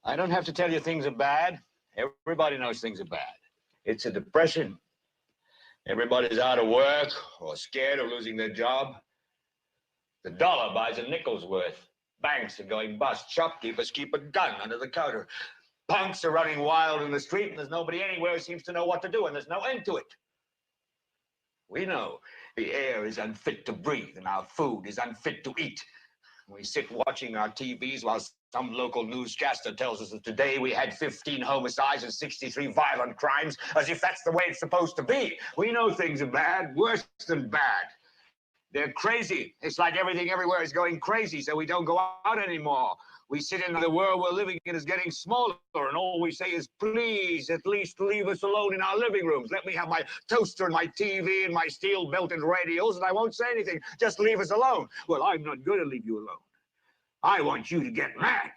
I don't have to tell you things are bad. Everybody knows things are bad. It's a depression. Everybody's out of work or scared of losing their job. The dollar buys a nickel's worth. Banks are going bust. Shopkeepers keep a gun under the counter. Punks are running wild in the street, and there's nobody anywhere who seems to know what to do, and there's no end to it. We know the air is unfit to breathe, and our food is unfit to eat. We sit watching our TVs while some local newscaster tells us that today we had 15 homicides and 63 violent crimes, as if that's the way it's supposed to be. We know things are bad, worse than bad. They're crazy. It's like everything everywhere is going crazy, so we don't go out anymore. We sit in the world we're living in is getting smaller, and all we say is, please, at least leave us alone in our living rooms. Let me have my toaster and my TV and my steel-belted radios, and I won't say anything. Just leave us alone. Well, I'm not going to leave you alone. I want you to get mad.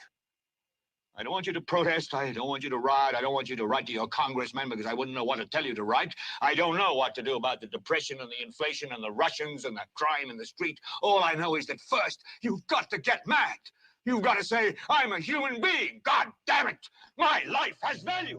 I don't want you to protest. I don't want you to riot. I don't want you to write to your congressman because I wouldn't know what to tell you to write. I don't know what to do about the depression and the inflation and the Russians and the crime in the street. All I know is that first, you've got to get mad. You've got to say, I'm a human being. God damn it. My life has value.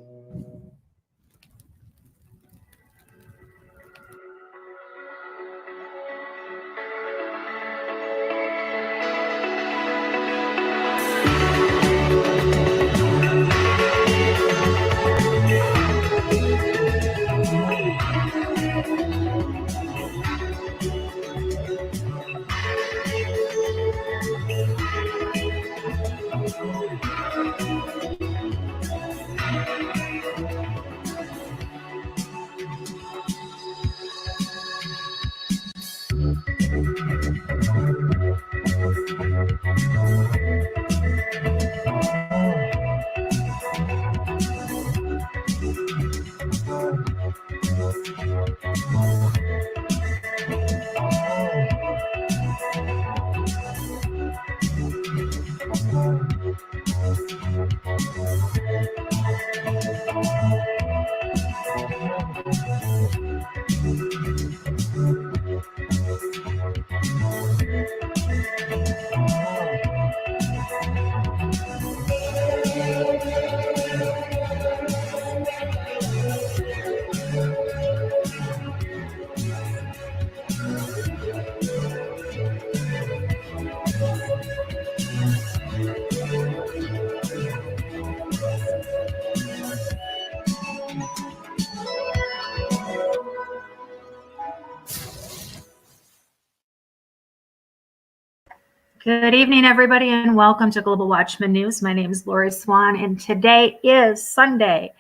Good evening, everybody, and welcome to Global Watchman News. My name is Lori Swan, and today is Sunday,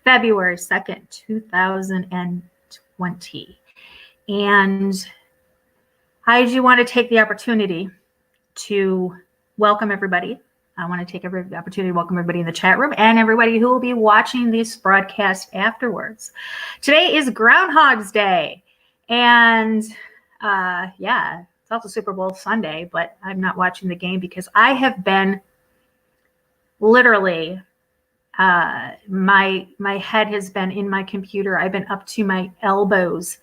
February 2nd, 2020. And I do want to take the opportunity to welcome everybody. I want to take every opportunity to welcome everybody in the chat room and everybody who will be watching this broadcast afterwards. Today is Groundhog's Day, and it's also Super Bowl Sunday, but I'm not watching the game because I have been literally, my head has been in my computer. I've been up to my elbows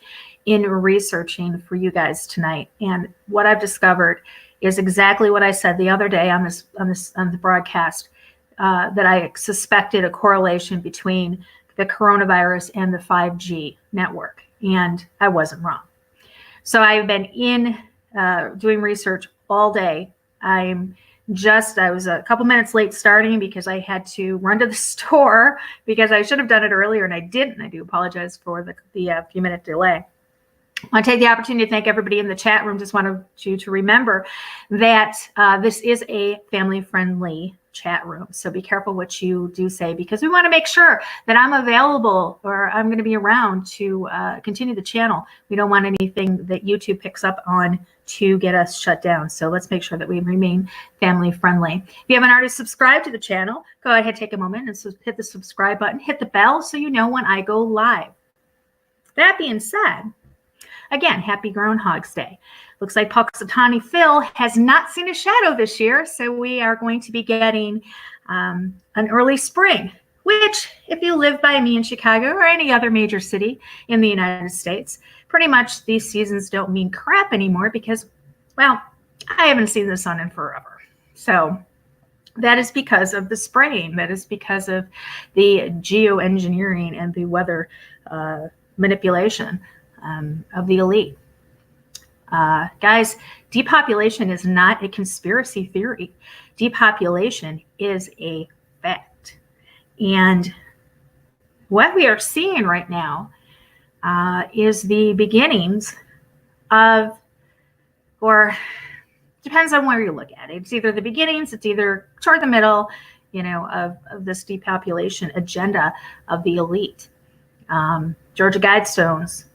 in researching for you guys tonight. And what I've discovered is exactly what I said the other day on the broadcast, that I suspected a correlation between the coronavirus and the 5G network. And I wasn't wrong. So I've been doing research all day. I was a couple minutes late starting because I had to run to the store because I should have done it earlier and I didn't. I do apologize for the few minute delay. I want to take the opportunity to thank everybody in the chat room. Just wanted you to remember that this is a family-friendly chat room. So be careful what you do say, because we want to make sure that I'm available or I'm going to be around to continue the channel. We don't want anything that YouTube picks up on to get us shut down. So let's make sure that we remain family-friendly. If you haven't already subscribed to the channel, go ahead, take a moment and hit the subscribe button, hit the bell so you know when I go live. That being said, again, happy Groundhog's Day. Looks like Punxsutawney Phil has not seen a shadow this year, so we are going to be getting an early spring, which, if you live by me in Chicago or any other major city in the United States, pretty much these seasons don't mean crap anymore because, well, I haven't seen the sun in forever. So That is because of the spraying. That is because of the geoengineering and the weather manipulation of the elite. Guys, depopulation is not a conspiracy theory. Depopulation is a fact. And what we are seeing right now is the beginnings of, or depends on where you look at it. It's either the beginnings, it's either toward the middle, of this depopulation agenda of the elite. Georgia Guidestones,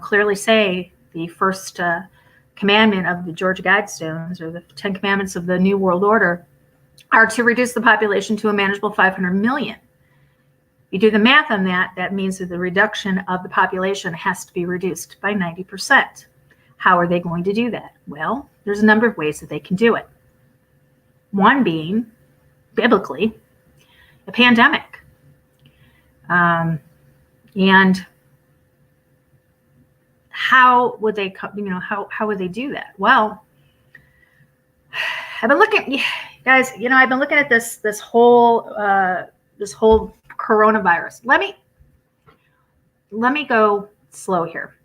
clearly say the first commandment of the Georgia Guidestones, or the 10 Commandments of the New World Order, are to reduce the population to a manageable 500 million. You do the math on that, that means that the reduction of the population has to be reduced by 90%. How are they going to do that? Well, there's a number of ways that they can do it. One being, biblically, a pandemic. And how would they, how would they do that? Well, I've been looking, guys, I've been looking at this whole coronavirus. Let me go slow here.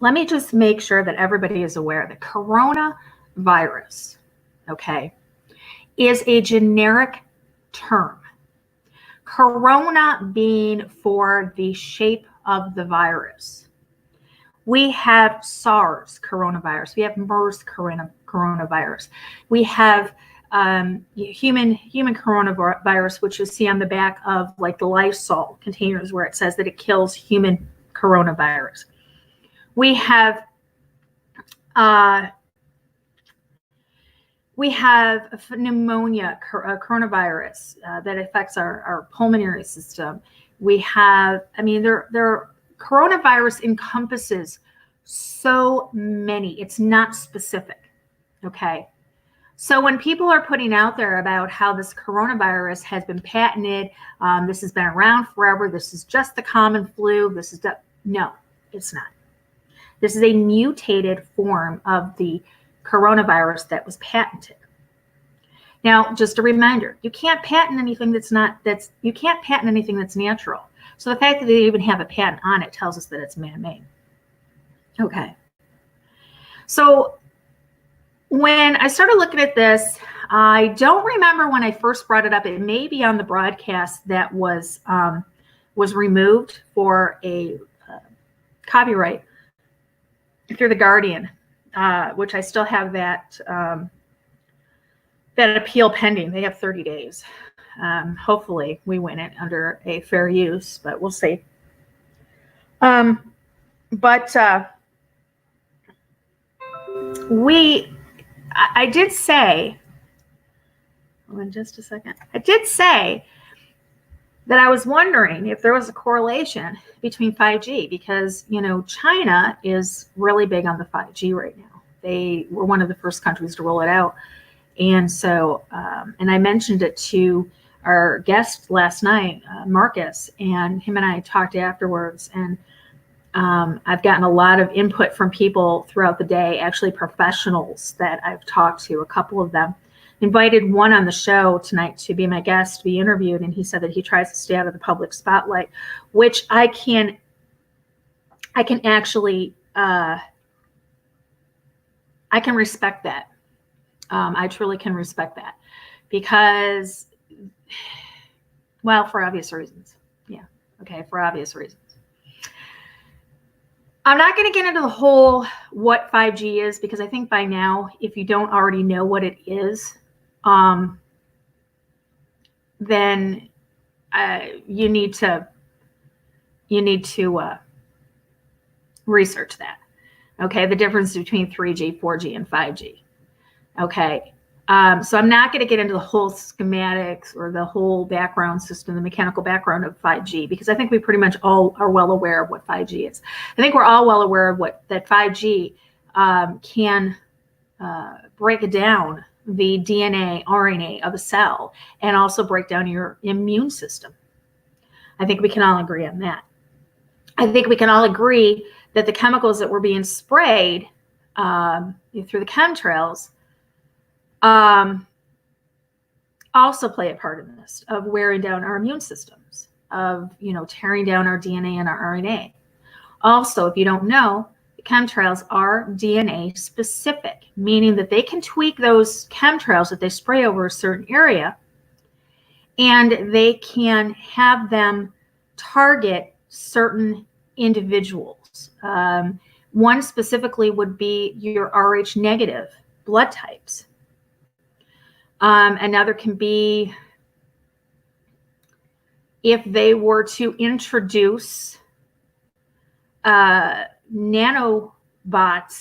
Let me just make sure that everybody is aware that coronavirus, okay, is a generic term. Corona being for the shape of the virus. We have SARS coronavirus. We have MERS coronavirus. We have human coronavirus, which you see on the back of like the Lysol containers where it says that it kills human coronavirus. We have pneumonia coronavirus that affects our pulmonary system. We have, coronavirus encompasses so many. It's not specific, okay? So when people are putting out there about how this coronavirus has been patented, this has been around forever, this is just the common flu, no, it's not. This is a mutated form of the coronavirus that was patented. Now, just a reminder, you can't patent anything that's natural. So the fact that they even have a patent on it tells us that it's man-made. Okay. So when I started looking at this, I don't remember when I first brought it up. It may be on the broadcast that was removed for a copyright through the Guardian, which I still have that appeal pending. They have 30 days. Hopefully we win it under a fair use, but we'll see. I did say, hold on just a second. I did say that I was wondering if there was a correlation between 5G because, China is really big on the 5G right now. They were one of the first countries to roll it out. And so, and I mentioned it to our guest last night, Marcus, and him and I talked afterwards. And I've gotten a lot of input from people throughout the day, actually professionals that I've talked to, a couple of them. Invited one on the show tonight to be my guest, to be interviewed, and he said that he tries to stay out of the public spotlight, which I can actually, I can respect that. I truly can respect that because, well, for obvious reasons. Yeah. Okay. For obvious reasons. I'm not going to get into the whole what 5G is because I think by now, if you don't already know what it is, then you need to research that. Okay, the difference between 3G, 4G, and 5G. Okay, so I'm not going to get into the whole schematics or the whole background system, the mechanical background of 5G, because I think we pretty much all are well aware of what 5G is. I think we're all well aware of that 5G can break down the DNA, RNA of a cell and also break down your immune system. I think we can all agree on that. I think we can all agree that the chemicals that were being sprayed through the chemtrails also play a part in this, of wearing down our immune systems, of, tearing down our DNA and our RNA. Also, if you don't know, the chemtrails are DNA specific, meaning that they can tweak those chemtrails that they spray over a certain area, and they can have them target certain individuals. One specifically would be your Rh negative blood types. Another can be if they were to introduce nanobots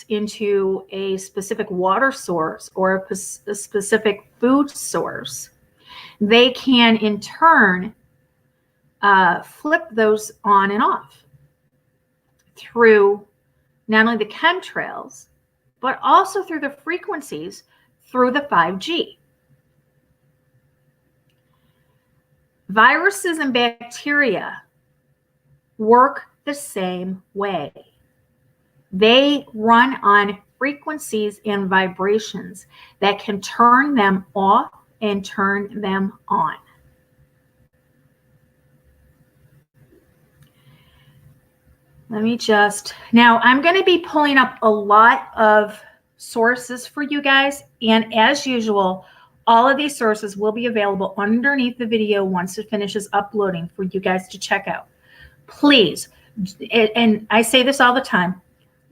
into a specific water source or a specific food source, they can in turn flip those on and off through not only the chemtrails, but also through the frequencies through the 5G. Viruses and bacteria work the same way. They run on frequencies and vibrations that can turn them off and turn them on. Now I'm going to be pulling up a lot of sources for you guys. And as usual, all of these sources will be available underneath the video once it finishes uploading for you guys to check out. Please, and I say this all the time,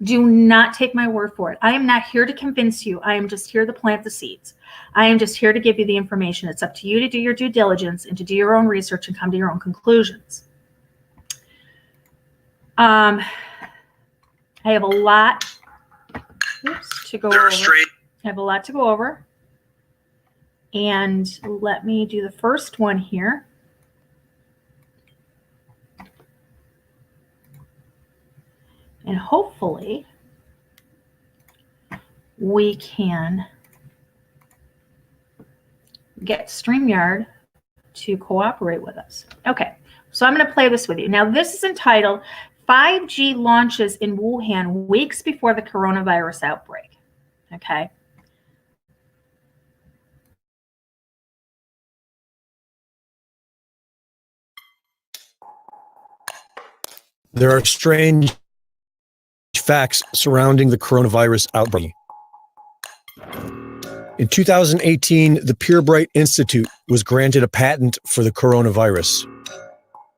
do not take my word for it. I am not here to convince you. I am just here to plant the seeds. I am just here to give you the information. It's up to you to do your due diligence and to do your own research and come to your own conclusions. I have a lot to go over. I have a lot to go over. And let me do the first one here. And hopefully we can get StreamYard to cooperate with us. Okay, so I'm going to play this with you. Now, this is entitled 5G Launches in Wuhan Weeks Before the Coronavirus Outbreak. Okay. There are strange facts surrounding the coronavirus outbreak. In 2018, the Purebright Institute was granted a patent for the coronavirus.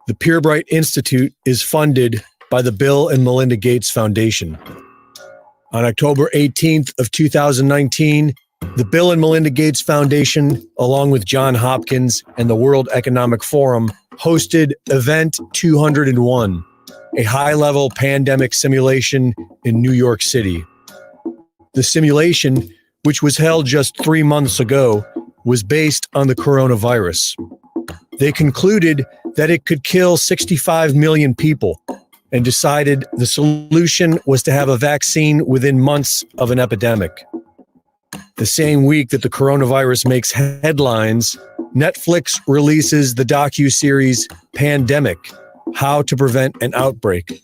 The Purebright Institute is funded by the Bill and Melinda Gates Foundation. On October 18th of 2019, the Bill and Melinda Gates Foundation, along with Johns Hopkins and the World Economic Forum, hosted Event 201, a high-level pandemic simulation in New York City. The simulation, which was held just 3 months ago, was based on the coronavirus. They concluded that it could kill 65 million people and decided the solution was to have a vaccine within months of an epidemic. The same week that the coronavirus makes headlines, Netflix releases the docuseries Pandemic: How to Prevent an Outbreak,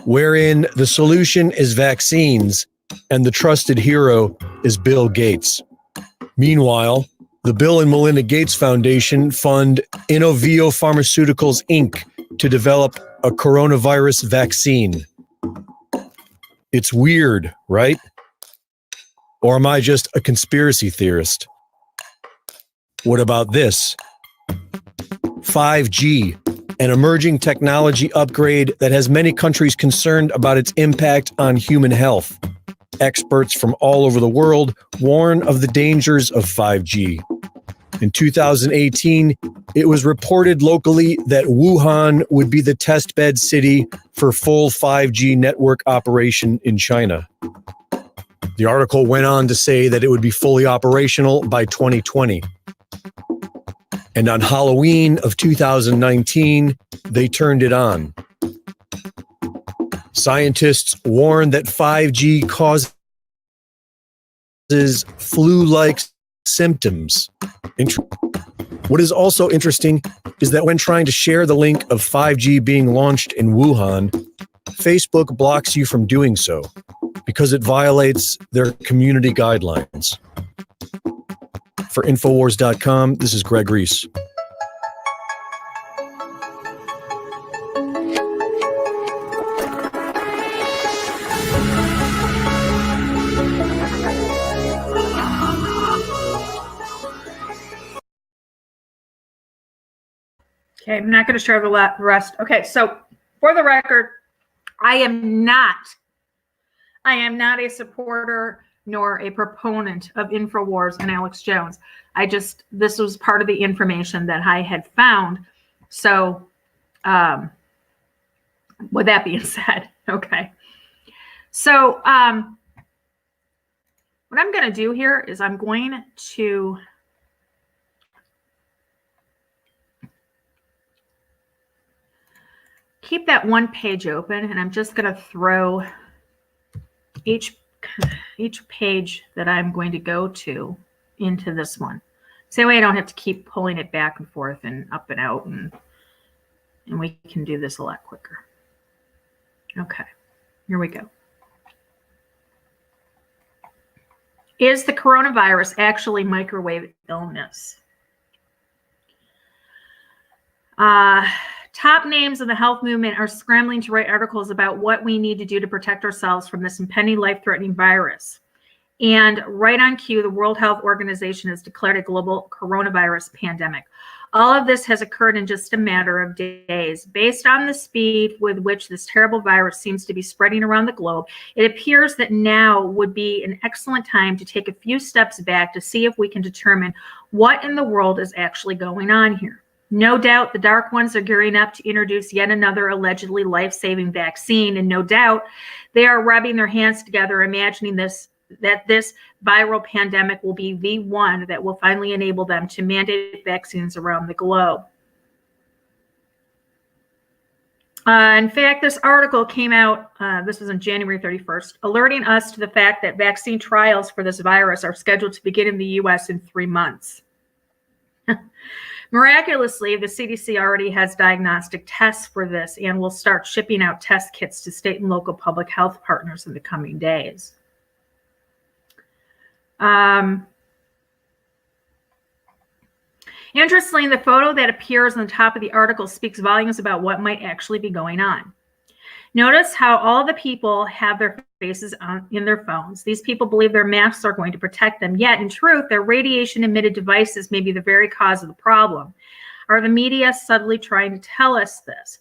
wherein the solution is vaccines and the trusted hero is Bill Gates. Meanwhile, the Bill and Melinda Gates Foundation fund Innovio Pharmaceuticals, Inc. to develop a coronavirus vaccine. It's weird, right? Or am I just a conspiracy theorist? What about this? 5G, an emerging technology upgrade that has many countries concerned about its impact on human health. Experts from all over the world warn of the dangers of 5G. In 2018, it was reported locally that Wuhan would be the testbed city for full 5G network operation in China. The article went on to say that it would be fully operational by 2020. And on Halloween of 2019, they turned it on. Scientists warn that 5G causes flu-like symptoms. What is also interesting is that when trying to share the link of 5G being launched in Wuhan, Facebook blocks you from doing so because it violates their community guidelines. For Infowars.com, this is Greg Reese. Okay, I'm not going to share the rest. Okay, so for the record, I am not a supporter nor a proponent of InfoWars and Alex Jones. This was part of the information that I had found. So, with that being said, okay. So, what I'm going to do here is I'm going to keep that one page open, and I'm just going to throw each page that I'm going to go to into this one. So that way I don't have to keep pulling it back and forth and up and out, and we can do this a lot quicker. Okay, here we go. Is the coronavirus actually microwave illness? Top names in the health movement are scrambling to write articles about what we need to do to protect ourselves from this impending life-threatening virus. And right on cue, the World Health Organization has declared a global coronavirus pandemic. All of this has occurred in just a matter of days. Based on the speed with which this terrible virus seems to be spreading around the globe, it appears that now would be an excellent time to take a few steps back to see if we can determine what in the world is actually going on here. No doubt the dark ones are gearing up to introduce yet another allegedly life-saving vaccine, and no doubt they are rubbing their hands together, imagining that this viral pandemic will be the one that will finally enable them to mandate vaccines around the globe. In fact, this article came out, this was on January 31st, alerting us to the fact that vaccine trials for this virus are scheduled to begin in the U.S. in 3 months. Miraculously, the CDC already has diagnostic tests for this and will start shipping out test kits to state and local public health partners in the coming days. Interestingly, the photo that appears on the top of the article speaks volumes about what might actually be going on. Notice how all the people have their faces in their phones. These people believe their masks are going to protect them, yet in truth, their radiation-emitted devices may be the very cause of the problem. Are the media subtly trying to tell us this?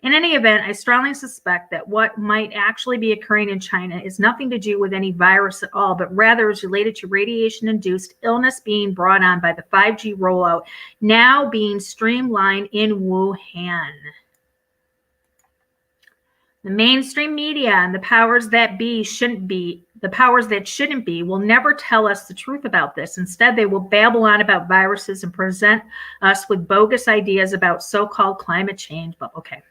In any event, I strongly suspect that what might actually be occurring in China is nothing to do with any virus at all, but rather is related to radiation-induced illness being brought on by the 5G rollout now being streamlined in Wuhan. The mainstream media and the powers that be shouldn't be, the powers that shouldn't be, will never tell us the truth about this. Instead, they will babble on about viruses and present us with bogus ideas about so-called climate change. But okay.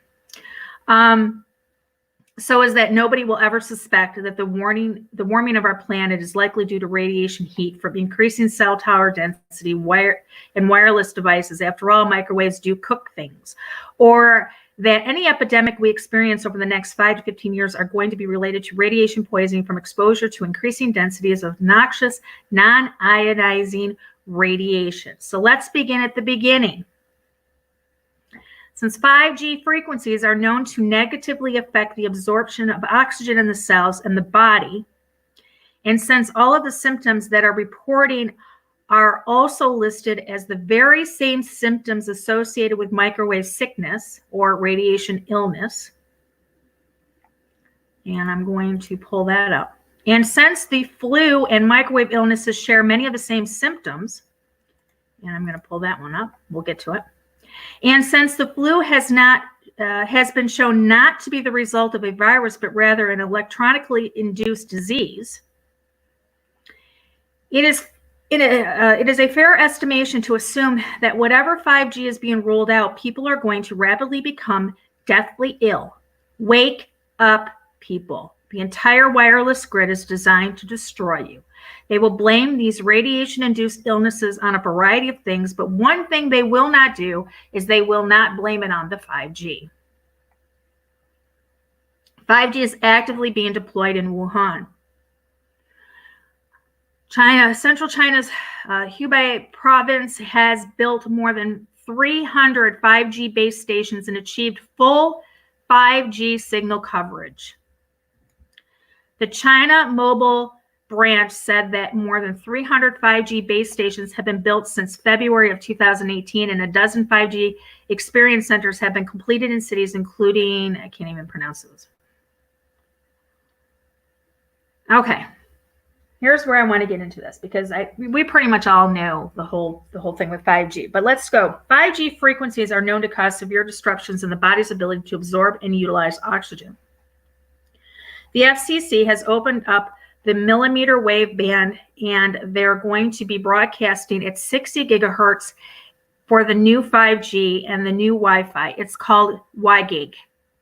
So is that nobody will ever suspect that the warming of our planet is likely due to radiation heat from increasing cell tower density and wireless devices. After all, microwaves do cook things. Or that any epidemic we experience over the next 5 to 15 years are going to be related to radiation poisoning from exposure to increasing densities of noxious, non-ionizing radiation. So let's begin at the beginning. Since 5G frequencies are known to negatively affect the absorption of oxygen in the cells and the body, and since all of the symptoms that are reporting are also listed as the very same symptoms associated with microwave sickness or radiation illness, and I'm going to pull that up. And since the flu and microwave illnesses share many of the same symptoms, and I'm going to pull that one up, we'll get to it. And since the flu has been shown not to be the result of a virus, but rather an electronically induced disease, it is a fair estimation to assume that whatever 5G is being rolled out, people are going to rapidly become deathly ill. Wake up, people. The entire wireless grid is designed to destroy you. They will blame these radiation-induced illnesses on a variety of things, but one thing they will not do is they will not blame it on the 5G. 5G is actively being deployed in Wuhan. Central China's Hubei province has built more than 300 5G base stations and achieved full 5G signal coverage. The China Mobile branch said that more than 300 5G base stations have been built since February of 2018, and a dozen 5G experience centers have been completed in cities including, I can't even pronounce those. Okay. Here's where I want to get into this, because we pretty much all know the whole thing with 5G. But let's go. 5G frequencies are known to cause severe disruptions in the body's ability to absorb and utilize oxygen. The FCC has opened up the millimeter wave band, and they're going to be broadcasting at 60 gigahertz for the new 5G and the new Wi-Fi. It's called WiGig.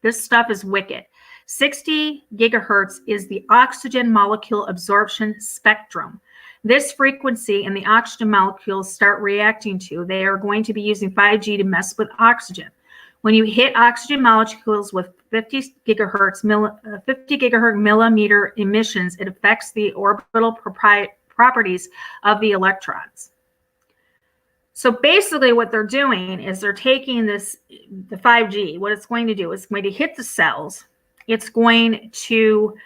This stuff is wicked. 60 gigahertz is the oxygen molecule absorption spectrum. This frequency and the oxygen molecules start reacting to, they are going to be using 5G to mess with oxygen. When you hit oxygen molecules with 50 gigahertz millimeter emissions, it affects the orbital properties of the electrons. So basically what they're doing is they're taking the 5G, what it's going to do is it's going to hit the cells. It's going to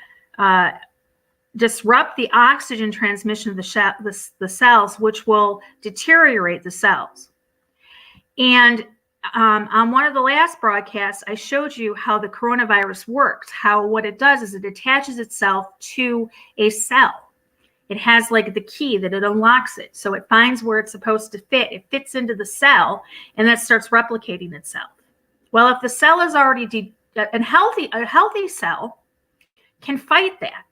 disrupt the oxygen transmission of the cells, which will deteriorate the cells. And on one of the last broadcasts, I showed you how the coronavirus works, how what it does is it attaches itself to a cell. It has like the key that it unlocks it. So it finds where it's supposed to fit. It fits into the cell, and that starts replicating itself. Well, if the cell is already a healthy cell can fight that.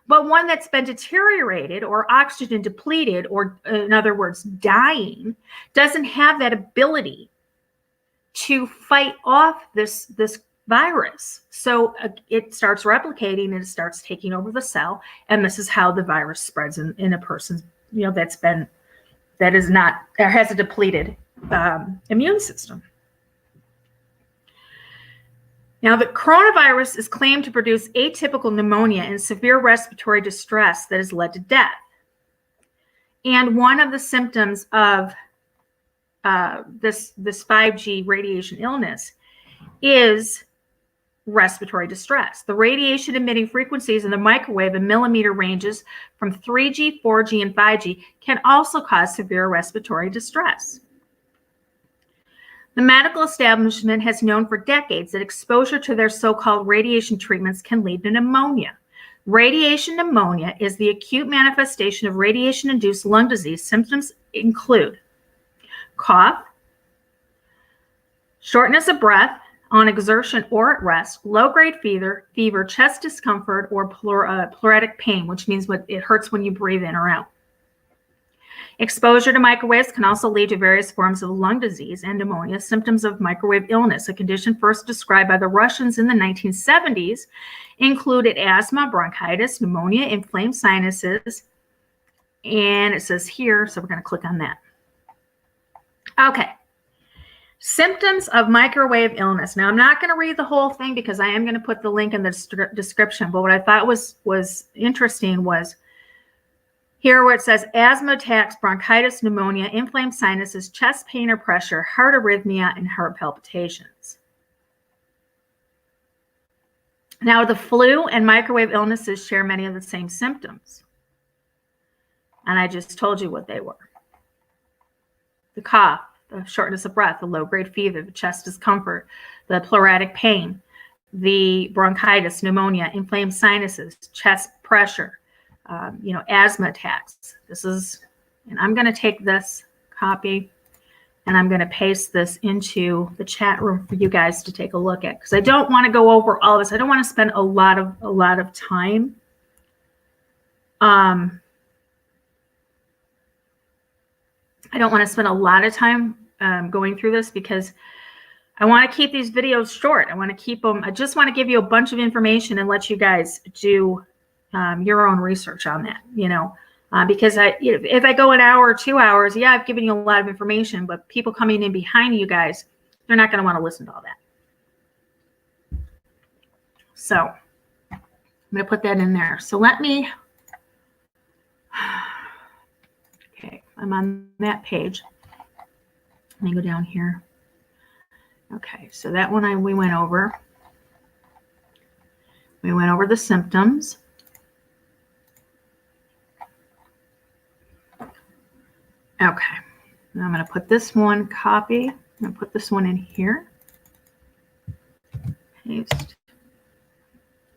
But one that's been deteriorated or oxygen depleted, or in other words, dying, doesn't have that ability to fight off this virus. So it starts replicating and it starts taking over the cell. And this is how the virus spreads in a person's, that has a depleted immune system. Now, the coronavirus is claimed to produce atypical pneumonia and severe respiratory distress that has led to death. And one of the symptoms of this 5G radiation illness is respiratory distress. The radiation emitting frequencies in the microwave and millimeter ranges from 3G, 4G, and 5G can also cause severe respiratory distress. The medical establishment has known for decades that exposure to their so-called radiation treatments can lead to pneumonia. Radiation pneumonia is the acute manifestation of radiation-induced lung disease. Symptoms include cough, shortness of breath on exertion or at rest, low-grade fever, chest discomfort, or pleuritic pain, which means it hurts when you breathe in or out. Exposure to microwaves can also lead to various forms of lung disease and pneumonia. Symptoms of microwave illness, a condition first described by the Russians in the 1970s, included asthma, bronchitis, pneumonia, inflamed sinuses, and it says here, so we're going to click on that. Okay. Symptoms of microwave illness. Now, I'm not going to read the whole thing because I am going to put the link in the description, but what I thought was interesting was here where it says asthma attacks, bronchitis, pneumonia, inflamed sinuses, chest pain or pressure, heart arrhythmia, and heart palpitations. Now, the flu and microwave illnesses share many of the same symptoms. And I just told you what they were. The cough, the shortness of breath, the low-grade fever, the chest discomfort, the pleuritic pain, the bronchitis, pneumonia, inflamed sinuses, chest pressure, asthma attacks. And I'm going to take this copy and I'm going to paste this into the chat room for you guys to take a look at, because I don't want to go over all of this. I don't want to spend a lot of time. I don't want to spend a lot of time going through this because I want to keep these videos short. I want to keep them. I just want to give you a bunch of information and let you guys do your own research on that, because if I go an hour or 2 hours, yeah, I've given you a lot of information, but people coming in behind you guys, they're not going to want to listen to all that. So I'm going to put that in there. So let me I'm on that page. Let me go down here. Okay, so that one we went over. We went over the symptoms. Okay, now I'm going to put this one, copy. I'm going to put this one in here. Paste.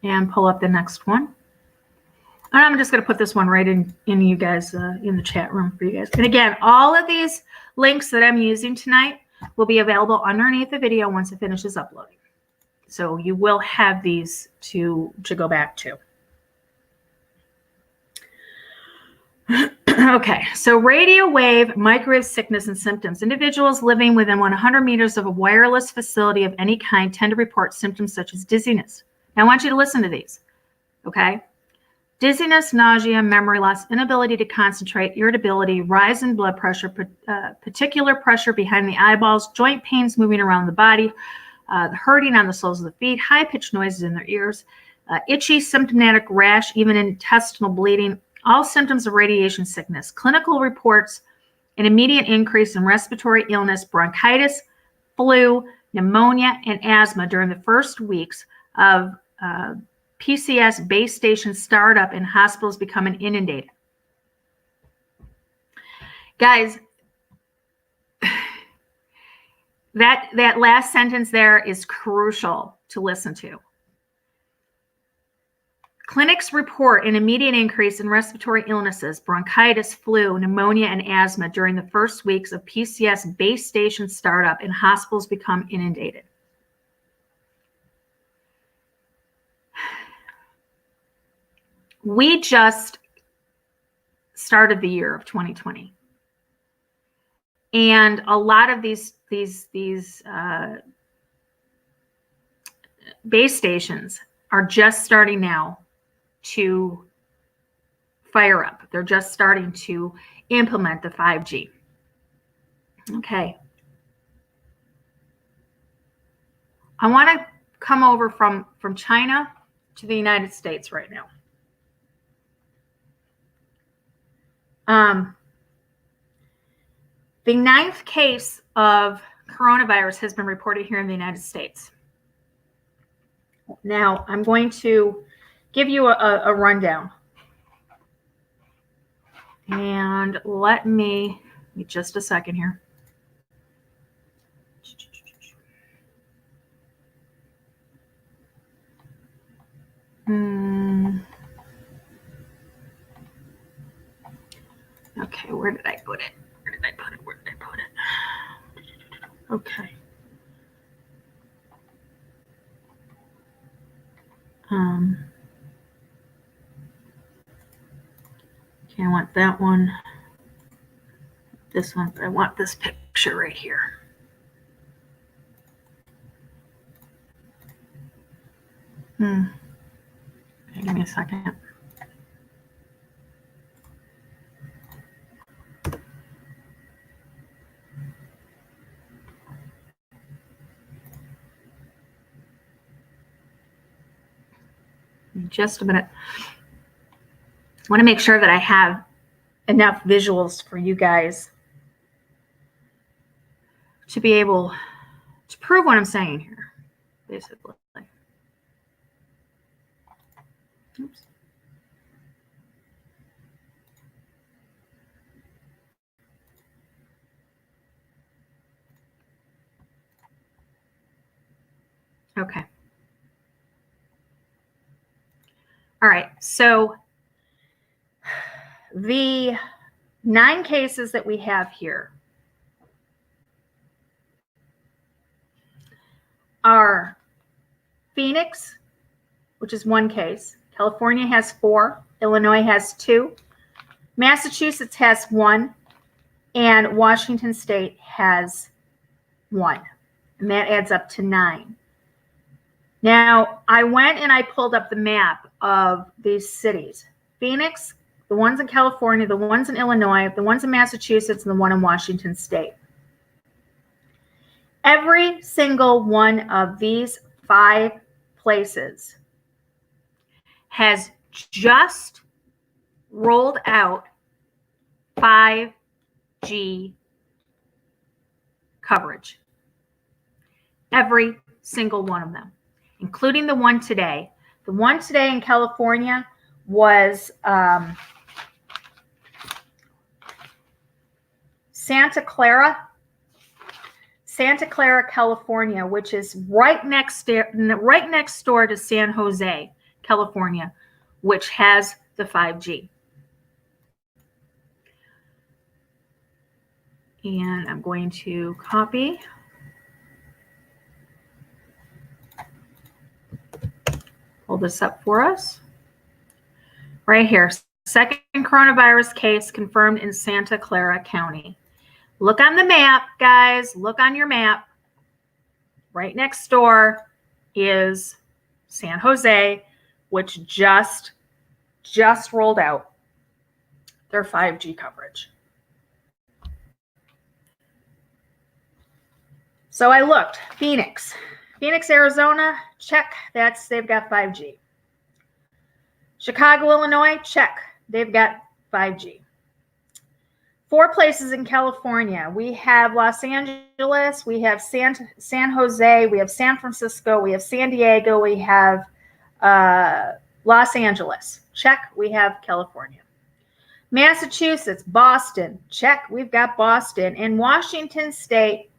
And pull up the next one. And I'm just going to put this one right in you guys, in the chat room for you guys. And again, all of these links that I'm using tonight will be available underneath the video once it finishes uploading. So you will have these to go back to. Okay, so radio wave microwave sickness and symptoms. Individuals living within 100 meters of a wireless facility of any kind tend to report symptoms such as dizziness. Now I want you to listen to these, okay? Dizziness, nausea, memory loss, inability to concentrate, irritability, rise in blood pressure, particular pressure behind the eyeballs, joint pains moving around the body, hurting on the soles of the feet, high-pitched noises in their ears, itchy, symptomatic rash, even intestinal bleeding, all symptoms of radiation sickness. Clinical reports an immediate increase in respiratory illness, bronchitis, flu, pneumonia, and asthma during the first weeks of PCS base station startup and hospitals becoming inundated. Guys, that last sentence there is crucial to listen to. Clinics report an immediate increase in respiratory illnesses, bronchitis, flu, pneumonia, and asthma during the first weeks of PCS base station startup and hospitals become inundated. We just started the year of 2020. And a lot of these base stations are just starting now to fire up. They're just starting to implement the 5G. Okay. I want to come over from China to the United States right now. The 9th case of coronavirus has been reported here in the United States. Now, I'm going to give you a rundown. And let me just a second here. Okay, where did I put it? Where did I put it? Where did I put it? Okay. Okay, I want that one. This one, but I want this picture right here. Okay, give me a second. Just a minute. I want to make sure that I have enough visuals for you guys to be able to prove what I'm saying here, basically. Oops. Okay. All right, so the 9 cases that we have here are Phoenix, which is 1 case. California has 4. Illinois has 2. Massachusetts has 1. And Washington State has 1. And that adds up to 9. Now, I went and I pulled up the map of these cities. Phoenix, the ones in California, the ones in Illinois, the ones in Massachusetts, and the one in Washington State. Every single one of these 5 places has just rolled out 5 5G coverage. Every single one of them, including the one today. The one today in California was Santa Clara, California, which is right next door to San Jose, California, which has the 5G. And I'm going to copy. Pull this up for us. Right here. Second coronavirus case confirmed in Santa Clara County. Look on the map, guys. Look on your map. Right next door is San Jose, which just rolled out their 5G coverage. So I looked. Phoenix, Arizona, check. They've got 5G. Chicago, Illinois, check. They've got 5G. 4 places in California. We have Los Angeles, we have San Jose, we have San Francisco, we have San Diego, we have Los Angeles. Check, we have California. Massachusetts, Boston, check, we've got Boston. In Washington State,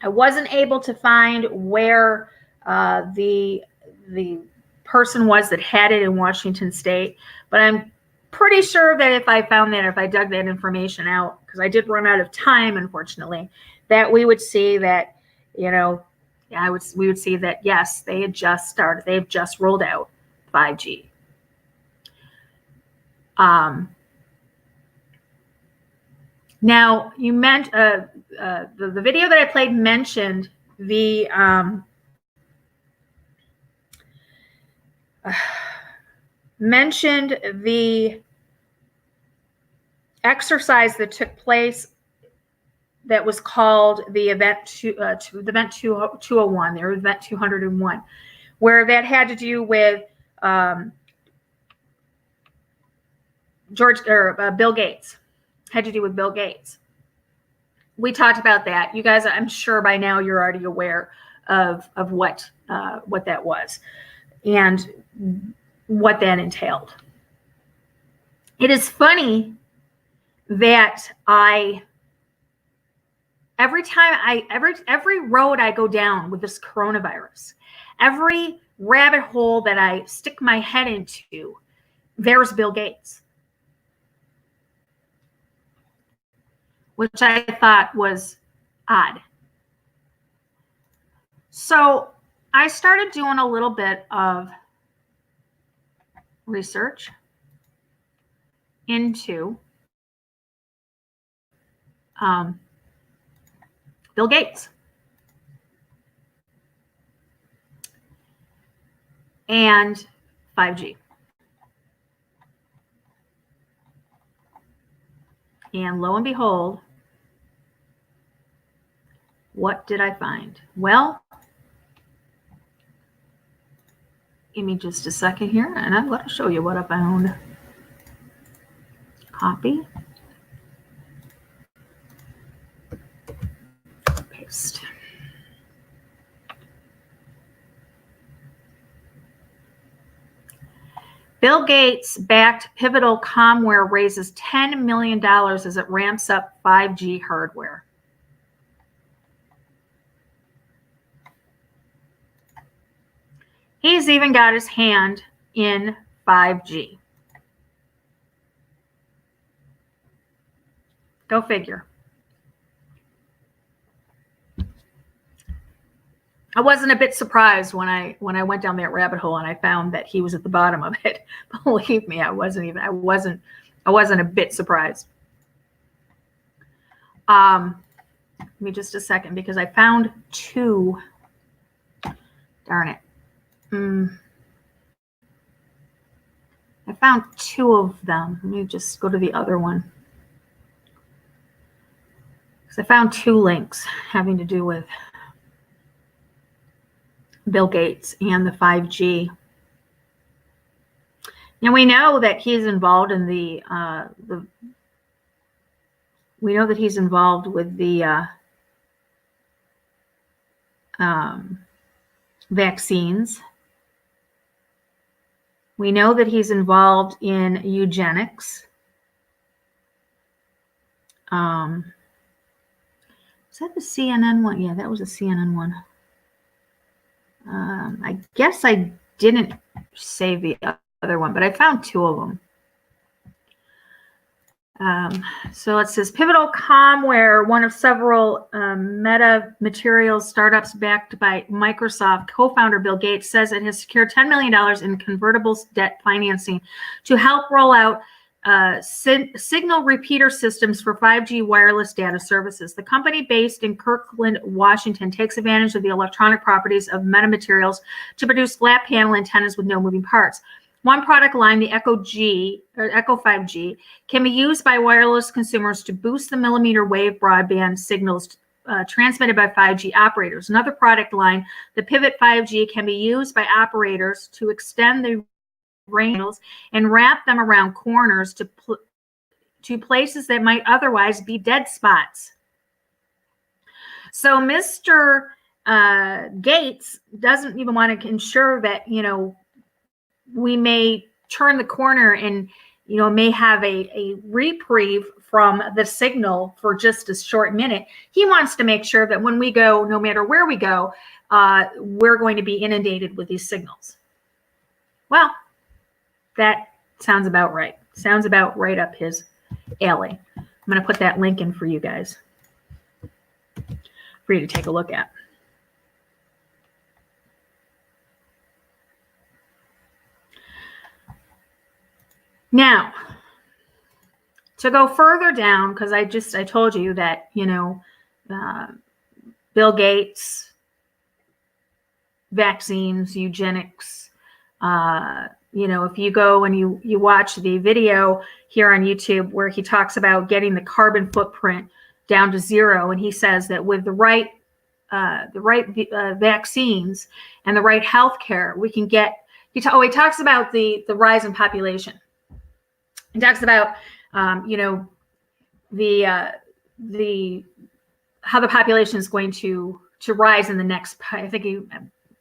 I wasn't able to find where the person was that had it in Washington State, but I'm pretty sure that if I dug that information out, because I did run out of time, unfortunately, that we would see that, we would see that, yes, they've just rolled out 5G. Now, you meant the video that I played mentioned the exercise that took place that was called the event 201, or event 201, where that had to do with Bill Gates. Had to do with Bill Gates. We talked about that. You guys, I'm sure by now you're already aware of what that was and what that entailed. It is funny that every road I go down with this coronavirus, every rabbit hole that I stick my head into, there's Bill Gates, which I thought was odd. So I started doing a little bit of research into Bill Gates. And 5G. And lo and behold, what did I find? Well, give me just a second here, and I'm going to show you what I found. Copy. Paste. Bill Gates backed pivotal Comware raises $10 million as it ramps up 5G hardware. He's even got his hand in 5G. Go figure. I wasn't a bit surprised when I went down that rabbit hole and I found that he was at the bottom of it. Believe me, I wasn't a bit surprised. Give me just a second because I found 2. Darn it. I found 2 of them. Let me just go to the other one. Because I found 2 links having to do with Bill Gates and the 5G. Now we know that he's involved in the we know that he's involved with the vaccines. We know that he's involved in eugenics. Was that the CNN one? Yeah, that was a CNN one. I guess I didn't save the other one, but I found two of them. So it says Pivotal Comware, one of several meta materials startups backed by Microsoft. Co-founder Bill Gates says it has secured $10 million in convertible debt financing to help roll out signal repeater systems for 5G wireless data services. The company, based in Kirkland, Washington, takes advantage of the electronic properties of metamaterials to produce flat panel antennas with no moving parts. One product line, the Echo 5G, can be used by wireless consumers to boost the millimeter wave broadband signals transmitted by 5G operators. Another product line, the Pivot 5G, can be used by operators to extend the range and wrap them around corners to places that might otherwise be dead spots. So Mr. Gates doesn't even want to ensure that, we may turn the corner and, may have a reprieve from the signal for just a short minute. He wants to make sure that when we go, no matter where we go, we're going to be inundated with these signals. Well, that sounds about right. Sounds about right up his alley. I'm going to put that link in for you guys, for you to take a look at. Now, to go further down, because I told you that, Bill Gates, vaccines, eugenics, if you go and you watch the video here on YouTube where he talks about getting the carbon footprint down to zero, and he says that with the right vaccines and the right health care, we can get. He talks about the rise in population. He talks about the how the population is going to rise in the next, I think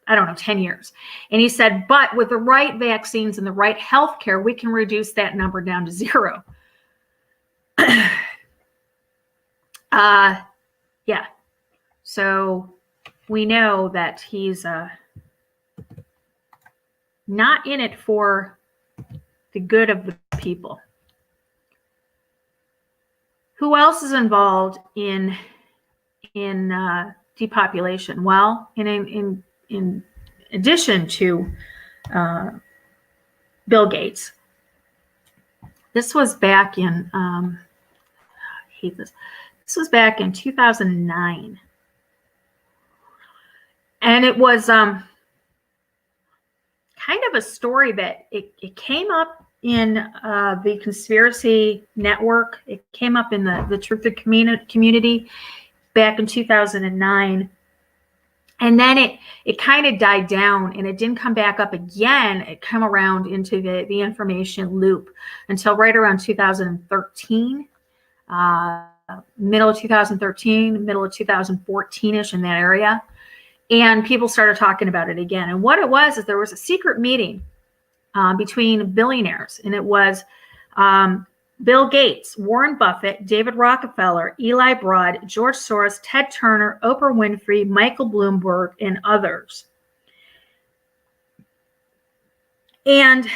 10 years. And he said, but with the right vaccines and the right health care, we can reduce that number down to zero. Yeah. So we know that he's not in it for the good of the people. Who else is involved in depopulation? Well, in addition to Bill Gates, this was back in I hate this. This was back in 2009, and it was kind of a story that it came up in the conspiracy network. It came up in the Truth community back in 2009. And then it kind of died down, and it didn't come back up again. It came around into the information loop until right around 2013, middle of 2013, middle of 2014-ish, in that area. And people started talking about it again. And what it was is there was a secret meeting between billionaires, and it was Bill Gates, Warren Buffett, David Rockefeller, Eli Broad, George Soros, Ted Turner, Oprah Winfrey, Michael Bloomberg, and others. And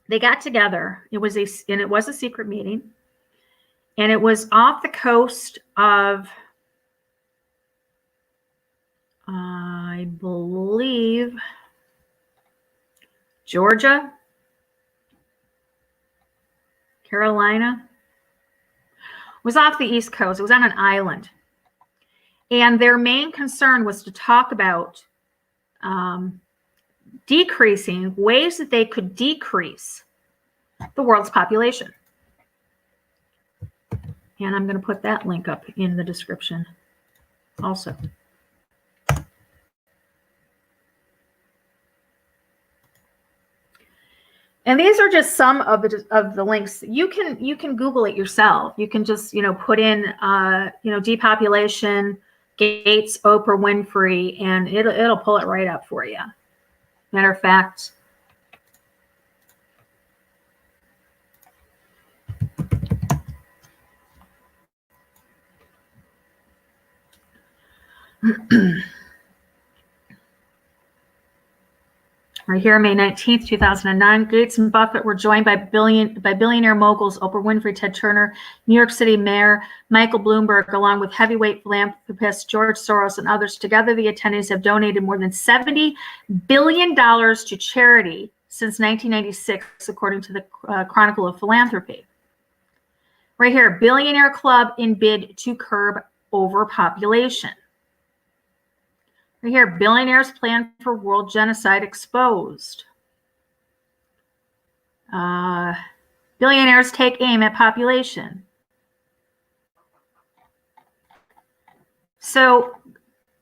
they got together. It was a secret meeting, and it was off the coast of, I believe, Georgia, Carolina. It was off the East Coast. It was on an island. And their main concern was to talk about decreasing ways that they could decrease the world's population. And I'm going to put that link up in the description also. And these are just some of the links. You can Google it yourself. You can just, put in, depopulation, Gates, Oprah Winfrey, and it'll pull it right up for you. Matter of fact, right here, May 19th, 2009, Gates and Buffett were joined by billionaire moguls Oprah Winfrey, Ted Turner, New York City Mayor Michael Bloomberg, along with heavyweight philanthropist George Soros and others. Together, the attendees have donated more than $70 billion to charity since 1996, according to the Chronicle of Philanthropy. Right here, billionaire club in bid to curb overpopulation. Right here, billionaires plan for world genocide exposed. Billionaires take aim at population. So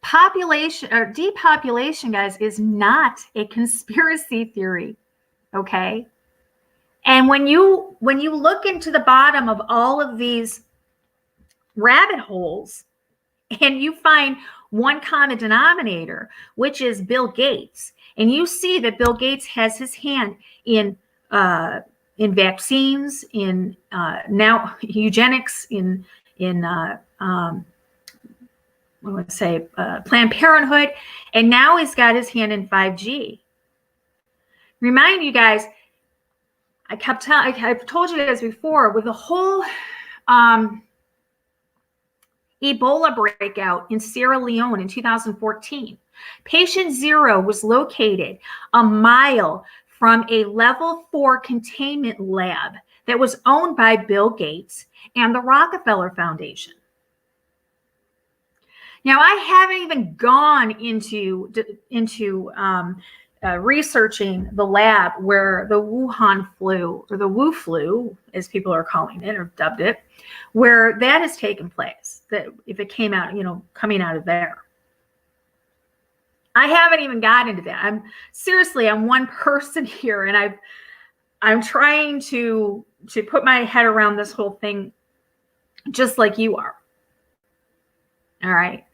population or depopulation, guys, is not a conspiracy theory, okay? And when you look into the bottom of all of these rabbit holes and you find one common denominator, which is Bill Gates, and you see that Bill Gates has his hand in vaccines, in now eugenics, in Planned Parenthood, and now he's got his hand in 5G. Remind you guys, I've told you guys before, with the whole Ebola breakout in Sierra Leone in 2014. Patient 0 was located a mile from a level 4 containment lab that was owned by Bill Gates and the Rockefeller Foundation. Now, I haven't even gone into researching the lab where the Wuhan flu, or the Wu flu, as people are calling it or dubbed it, where that has taken place. That if it came out, coming out of there. I haven't even got into that. I'm one person here, and I'm trying to put my head around this whole thing just like you are. All right.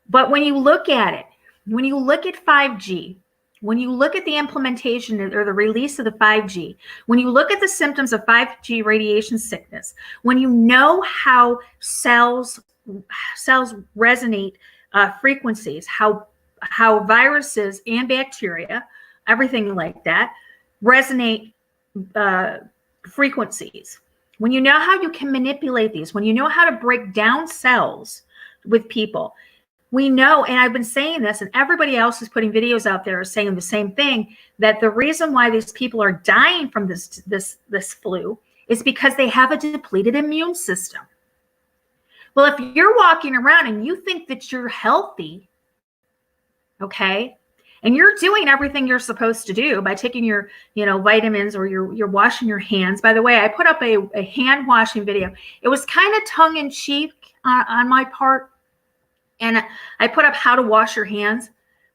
But when you look at it, when you look at 5G, when you look at the implementation or the release of the 5G, when you look at the symptoms of 5G radiation sickness, when you know how cells resonate frequencies, how viruses and bacteria, everything like that, resonate frequencies, when you know how you can manipulate these, when you know how to break down cells with people, we know, and I've been saying this, and everybody else is putting videos out there saying the same thing, that the reason why these people are dying from this flu is because they have a depleted immune system. Well, if you're walking around and you think that you're healthy, okay, and you're doing everything you're supposed to do by taking your, vitamins, or you're washing your hands. By the way, I put up a hand washing video. It was kind of tongue in cheek on my part. And I put up how to wash your hands.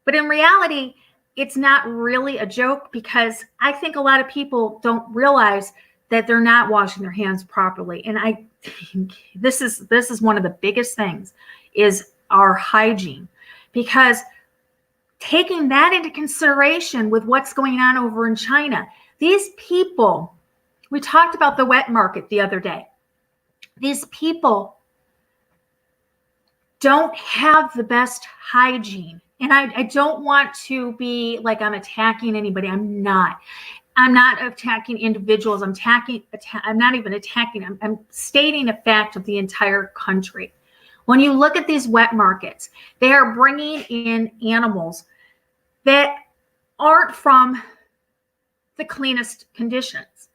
But in reality, it's not really a joke, because I think a lot of people don't realize that they're not washing their hands properly. And I think this is one of the biggest things, is our hygiene. Because taking that into consideration with what's going on over in China, these people, we talked about the wet market the other day. These people don't have the best hygiene. And I don't want to be like I'm attacking anybody. I'm not attacking individuals. I'm not even attacking. I'm stating a fact of the entire country. When you look at these wet markets, they are bringing in animals that aren't from the cleanest conditions.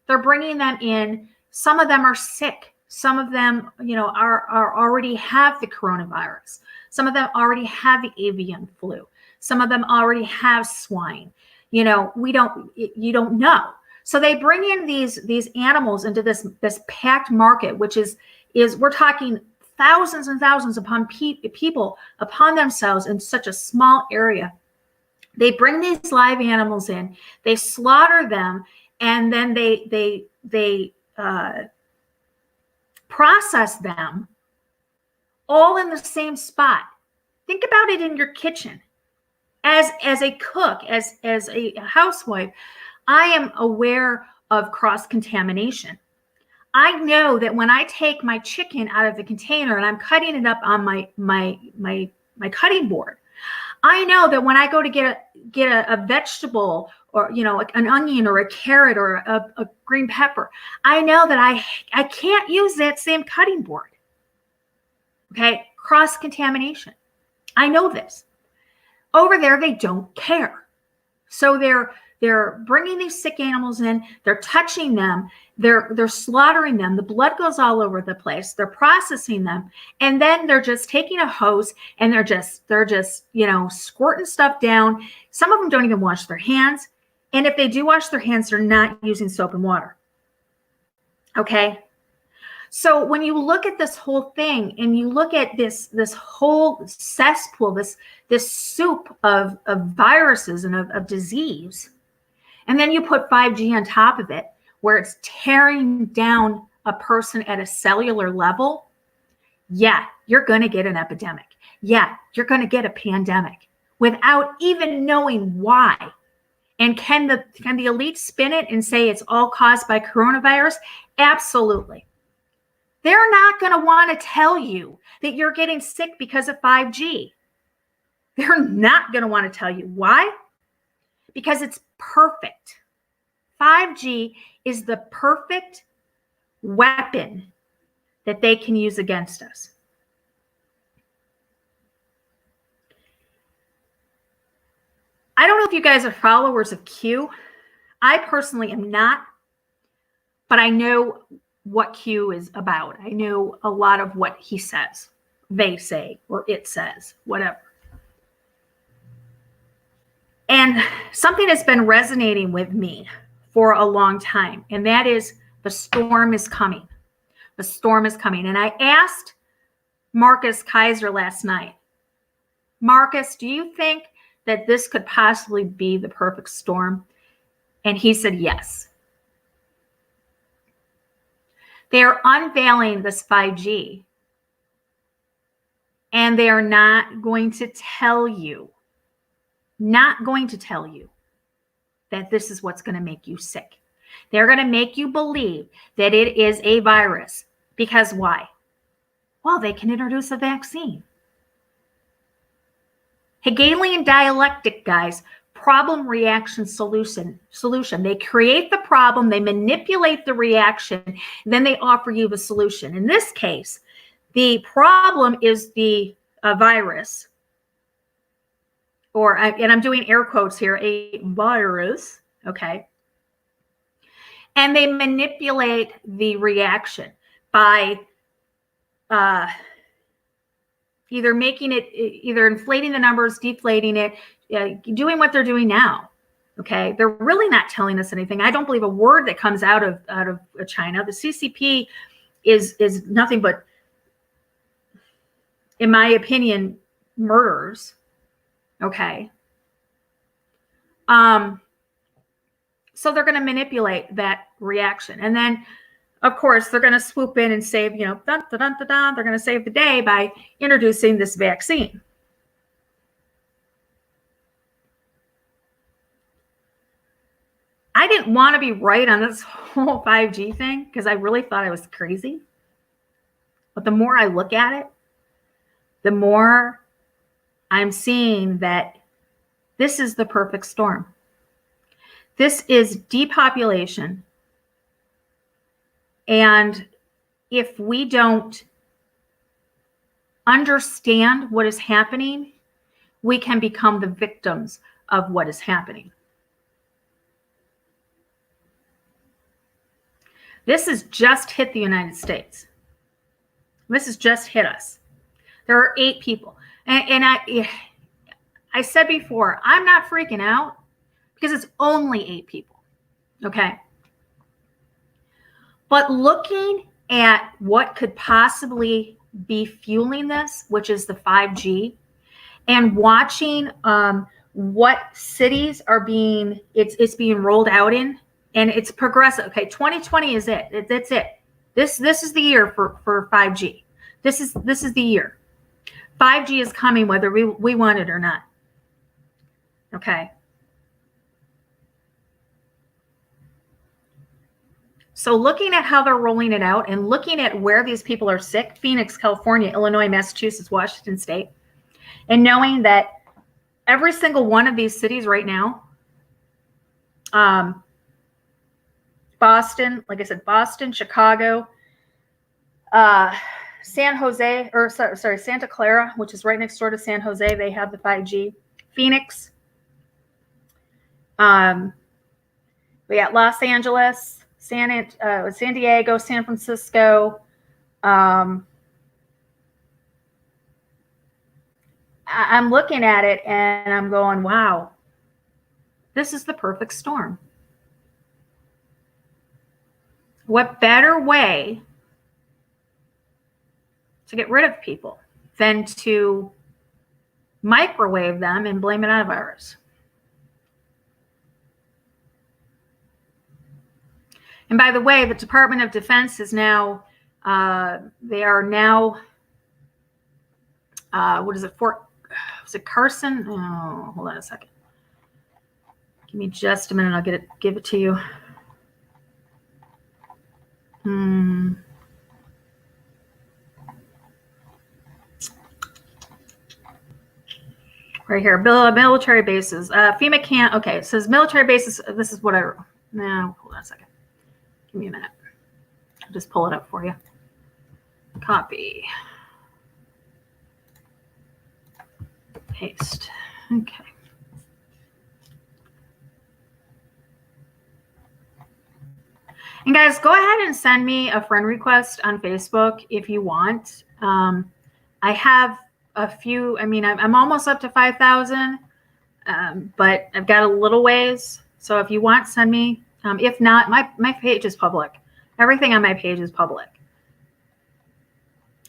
They're bringing them in. Some of them are sick. Some of them, are already have the coronavirus. Some of them already have the avian flu. Some of them already have swine. You don't know. So they bring in these animals into this packed market, which is we're talking thousands and thousands upon people upon themselves in such a small area. They bring these live animals in, they slaughter them, and then they process them all in the same spot. Think about it in your kitchen. As a cook, as a housewife, I am aware of cross-contamination. I know that when I take my chicken out of the container and I'm cutting it up on my cutting board, I know that when I go to get a vegetable, or like an onion or a carrot or a green pepper, I know that I can't use that same cutting board. Okay, cross-contamination. I know this. Over there, they don't care. So they're bringing these sick animals in, they're touching them, they're slaughtering them, the blood goes all over the place, they're processing them, and then they're just taking a hose and they're just squirting stuff down. Some of them don't even wash their hands, and if they do wash their hands, they're not using soap and water. Okay? So when you look at this whole thing and you look at this whole cesspool, this soup of viruses and of disease, and then you put 5G on top of it, where it's tearing down a person at a cellular level, yeah, you're going to get an epidemic. Yeah, you're going to get a pandemic without even knowing why. And can the elite spin it and say it's all caused by coronavirus? Absolutely. They're not going to want to tell you that you're getting sick because of 5G. They're not going to want to tell you. Why? Because it's perfect. 5G is the perfect weapon that they can use against us. I don't know if you guys are followers of Q. I personally am not, but I know what Q is about. I know a lot of what he says, they say, or it says, whatever. And something that's been resonating with me for a long time, and that is the storm is coming. The storm is coming. And I asked Marcus Kaiser last night, Marcus, do you think that this could possibly be the perfect storm? And he said yes. They are unveiling this 5G, and they are not going to tell you that this is what's going to make you sick. They're going to make you believe that it is a virus. Because why? Well, they can introduce a vaccine. Hegelian dialectic, guys. Problem, reaction, solution. They create the problem, they manipulate the reaction, then they offer you the solution. In this case, the problem is the virus, and I'm doing air quotes here, a virus, okay? And they manipulate the reaction by either inflating the numbers, deflating it, doing what they're doing now. Okay, they're really not telling us anything. I don't believe a word that comes out of China. The CCP is nothing but, in my opinion, murders. Okay. So they're going to manipulate that reaction, and then, of course, they're going to swoop in and save, dun, dun, dun, dun, dun, they're going to save the day by introducing this vaccine. I didn't want to be right on this whole 5G thing because I really thought I was crazy. But the more I look at it, the more I'm seeing that this is the perfect storm. This is depopulation. And if we don't understand what is happening, we can become the victims of what is happening. This has just hit the United States. This has just hit us. There are 8 people. And I said before, I'm not freaking out because it's only 8 people. Okay. But looking at what could possibly be fueling this, which is the 5G, and watching what cities are it's being rolled out in, and it's progressive. Okay, 2020 is it. That's it. This is the year for 5G. This is the year. 5G is coming whether we want it or not. Okay. So looking at how they're rolling it out and looking at where these people are sick, Phoenix, California, Illinois, Massachusetts, Washington State, and knowing that every single one of these cities right now, Boston, like I said, Boston, Chicago, San Jose, or sorry, Santa Clara, which is right next door to San Jose, they have the 5G. Phoenix, we got Los Angeles, San Diego, San Francisco. I'm looking at it and I'm going, wow, this is the perfect storm. What better way to get rid of people than to microwave them and blame it on a virus? And by the way, the Department of Defense is now, they are now, what is it, was it Carson? Oh, hold on a second. Give me just a minute. I'll give it to you. Right here, military bases. FEMA can't, okay, it says military bases. This is what I, no, hold on a second. Give me a minute. I'll just pull it up for you. Copy. Paste. Okay. And guys, go ahead and send me a friend request on Facebook if you want. I have a few, I mean, I'm almost up to 5,000, but I've got a little ways. So if you want, send me. If not, my page is public. Everything on my page is public.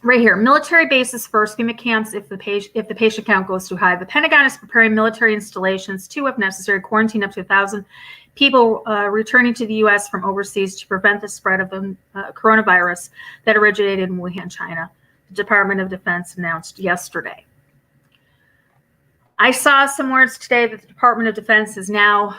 Right here, military bases first, FEMA camps if the patient count goes too high. The Pentagon is preparing military installations to, if necessary, quarantine up to 1,000 people returning to the U.S. from overseas to prevent the spread of the coronavirus that originated in Wuhan, China. The Department of Defense announced yesterday. I saw some words today that the Department of Defense is now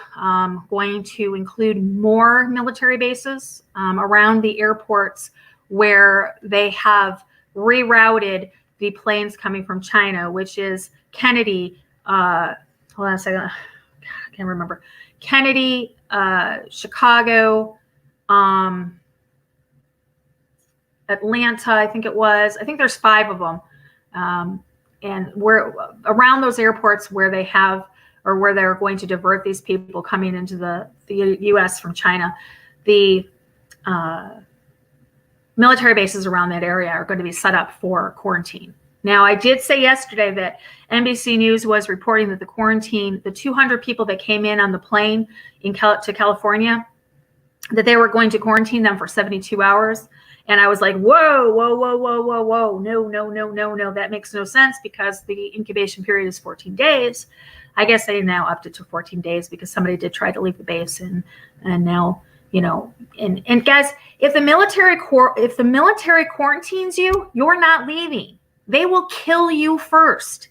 going to include more military bases around the airports where they have rerouted the planes coming from China, which is Kennedy. Hold on a second. God, I can't remember. Kennedy, Chicago, Atlanta, I think it was. I think there's 5 of them. And we're around those airports where they have, or where they're going to divert these people coming into the U.S. from China. The military bases around that area are going to be set up for quarantine. Now, I did say yesterday that NBC News was reporting that the 200 people that came in on the plane to California, that they were going to quarantine them for 72 hours. And I was like, whoa, whoa, whoa, whoa, whoa, whoa. No. That makes no sense because the incubation period is 14 days. I guess they now upped it to 14 days because somebody did try to leave the base and now, you know, and guys, if the military quarantines you, you're not leaving. They will kill you first.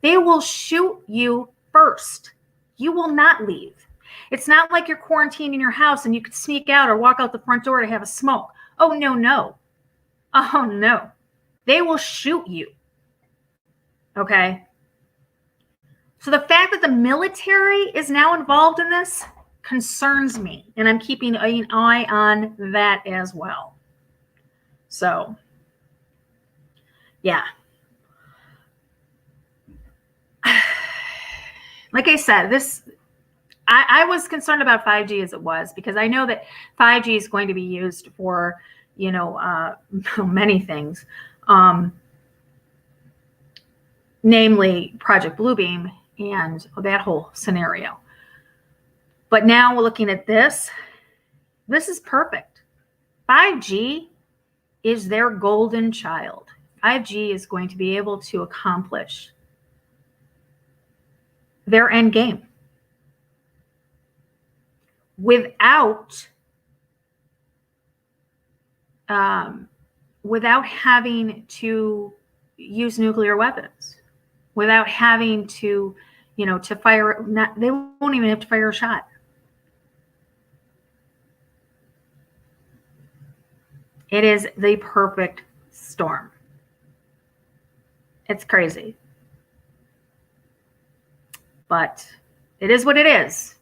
They will shoot you first. You will not leave. It's not like you're quarantined in your house and you could sneak out or walk out the front door to have a smoke. Oh, no. Oh, no. They will shoot you. Okay? So the fact that the military is now involved in this concerns me, and I'm keeping an eye on that as well. So, yeah. Like I said, I was concerned about 5G as it was, because I know that 5G is going to be used for, you know, many things, namely Project Bluebeam and that whole scenario. But now we're looking at this. This is perfect. 5G is their golden child. 5G is going to be able to accomplish their end game without without having to use nuclear weapons, without having to, to fire. They won't even have to fire a shot. It is the perfect storm. It's crazy. But it is what it is.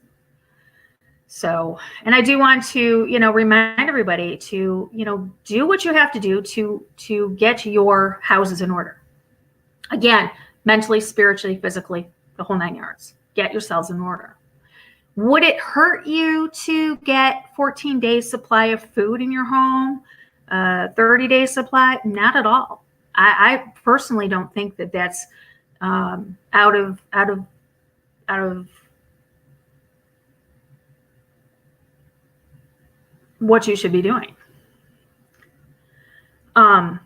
So, and I do want to, remind everybody to, do what you have to do to get your houses in order. Again, mentally, spiritually, physically, the whole 9 yards. Get yourselves in order. Would it hurt you to get 14 days supply of food in your home? 30 days supply? Not at all. I personally don't think that that's out of what you should be doing. I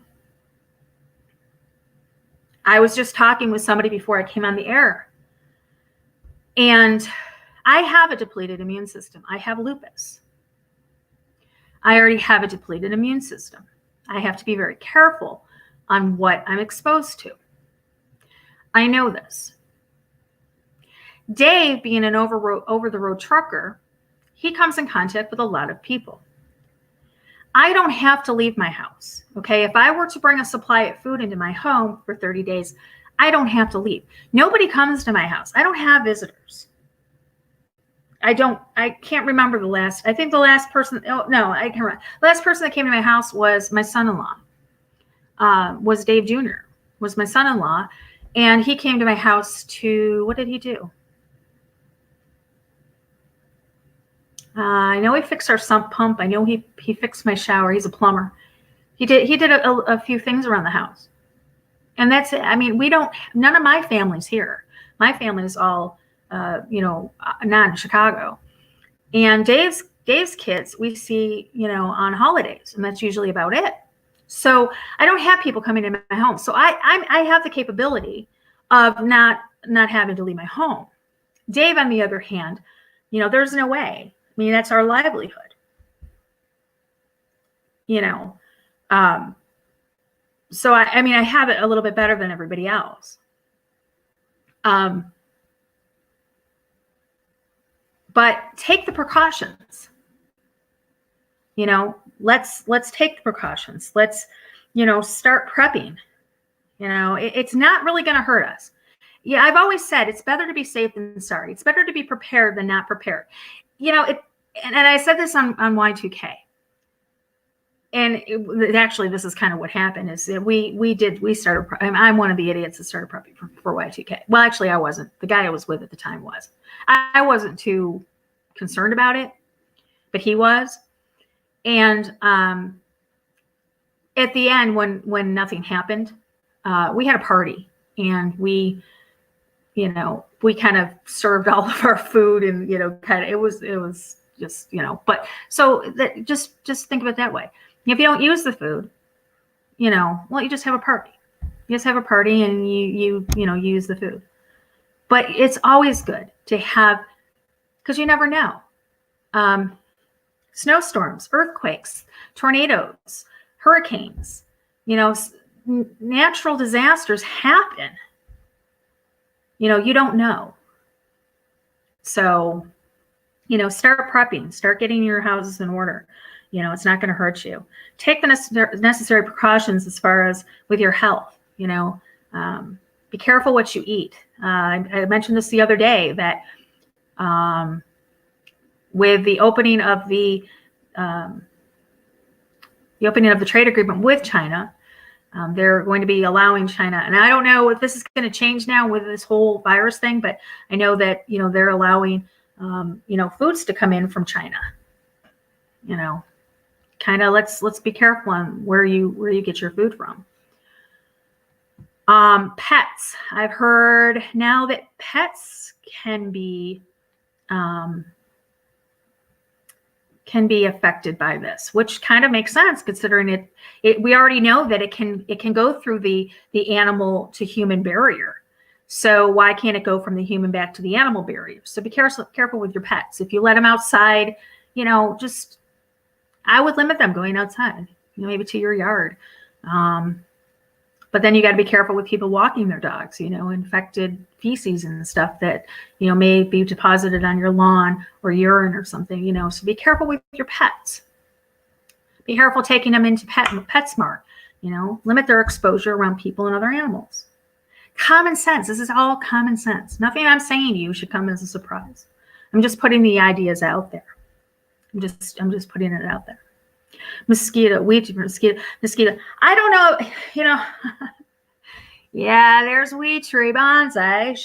was just talking with somebody before I came on the air, and I have a depleted immune system. I have lupus. I already have a depleted immune system. I have to be very careful on what I'm exposed to. I know this. Dave, being an over-the-road trucker, he comes in contact with a lot of people. I don't have to leave my house, okay? If I were to bring a supply of food into my home for 30 days, I don't have to leave. Nobody comes to my house. I don't have visitors. I can't remember I think the last person, I can't remember. The last person that came to my house was my son-in-law, was Dave Jr., was my son-in-law. And he came to my house what did he do? I know he fixed our sump pump. I know he fixed my shower. He's a plumber. He did a few things around the house. And that's it. I mean, none of my family's here. My family is all, not in Chicago. And Dave's kids, we see, on holidays, and that's usually about it. So I don't have people coming in my home. So I have the capability of not having to leave my home. Dave, on the other hand, there's no way. I mean, that's our livelihood. So I have it a little bit better than everybody else. But take the precautions. Let's take the precautions. Let's, start prepping. It's not really going to hurt us. Yeah, I've always said it's better to be safe than sorry. It's better to be prepared than not prepared. And I said this on Y2K. And actually, this is kind of what happened is that we started, I'm one of the idiots that started prepping for Y2K. Well, actually, I wasn't. The guy I was with at the time was. I wasn't too concerned about it, but he was. And at the end, when nothing happened, we had a party, and we kind of served all of our food, and it was just But so that just think of it that way. If you don't use the food, you just have a party. You just have a party, and you use the food. But it's always good to have, because you never know. Snowstorms, earthquakes, tornadoes, hurricanes, natural disasters happen. You don't know. So, start prepping, start getting your houses in order. It's not going to hurt you. Take the necessary precautions as far as with your health. Be careful what you eat. I mentioned this the other day that with the opening of the trade agreement with China, they're going to be allowing China, and I don't know if this is going to change now with this whole virus thing, but I know that they're allowing foods to come in from China. Kind of let's be careful on where you get your food from. Pets. I've heard now that pets can be affected by this, which kind of makes sense considering it we already know that it can go through the animal to human barrier. So why can't it go from the human back to the animal barrier? So be careful with your pets. If you let them outside, you know, just, I would limit them going outside, you know, maybe to your yard. But then you got to be careful with people walking their dogs, you know, infected feces and stuff that, you know, may be deposited on your lawn or urine or something, you know. So be careful with your pets. Be careful taking them into PetSmart, you know, limit their exposure around people and other animals. Common sense. This is all common sense. Nothing I'm saying to you should come as a surprise. I'm just putting the ideas out there. I'm just putting it out there. Mosquito. I don't know, you know. Yeah, there's Wee Tree Bonsai.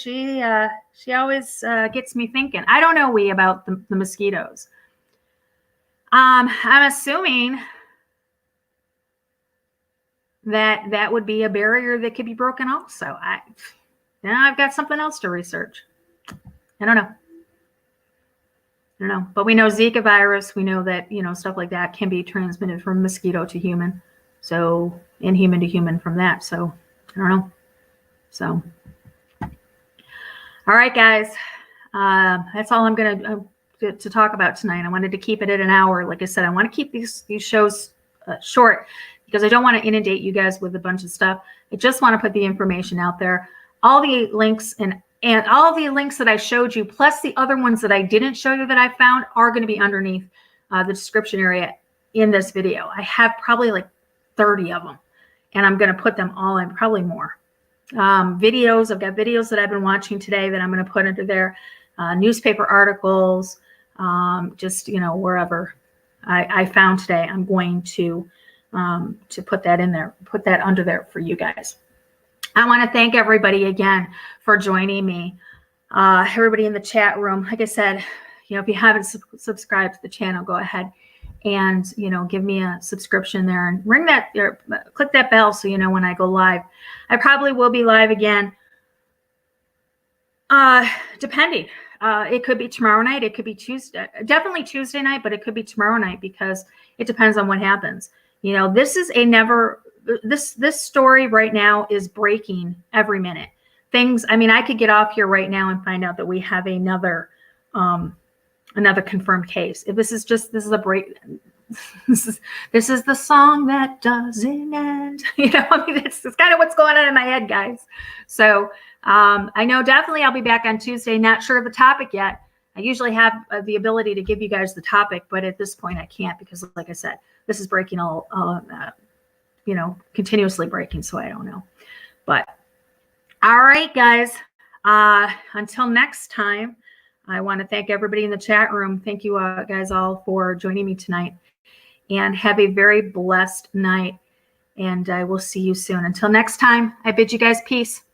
She always gets me thinking. I don't know, Wee, about the mosquitoes. I'm assuming that would be a barrier that could be broken also. Now I've got something else to research. I don't know. But we know Zika virus. We know that, you know, stuff like that can be transmitted from mosquito to human. So, and human to human from that. So, I don't know. So, all right, guys. That's all I'm going to talk about tonight. I wanted to keep it at an hour. Like I said, I want to keep these shows short because I don't want to inundate you guys with a bunch of stuff. I just want to put the information out there. All the links and all of the links that I showed you, plus the other ones that I didn't show you that I found, are going to be underneath the description area in this video. I have probably like 30 of them, and I'm going to put them all in, probably more. Videos, I've got videos that I've been watching today that I'm going to put into there, newspaper articles, just, you know, wherever I found today, I'm going to put that in there, put that under there for you guys. I want to thank everybody again for joining me. Everybody in the chat room. Like I said, you know, if you haven't subscribed to the channel, go ahead and, you know, give me a subscription there and ring that or click that bell so you know when I go live. I probably will be live again. Depending. It could be tomorrow night. It could be Tuesday. Definitely Tuesday night, but it could be tomorrow night because it depends on what happens. You know, this is a never. This story right now is breaking every minute. Things, I mean, I could get off here right now and find out that we have another confirmed case. If this is a break, this is the song that doesn't end. You know, I mean, it's kind of what's going on in my head, guys. So I know definitely I'll be back on Tuesday. Not sure of the topic yet. I usually have the ability to give you guys the topic, but at this point I can't because, like I said, this is breaking you know, continuously breaking, so I don't know. But all right, guys, until next time, I want to thank everybody in the chat room. Thank you guys all for joining me tonight, and have a very blessed night, and I will see you soon. Until next time, I bid you guys peace.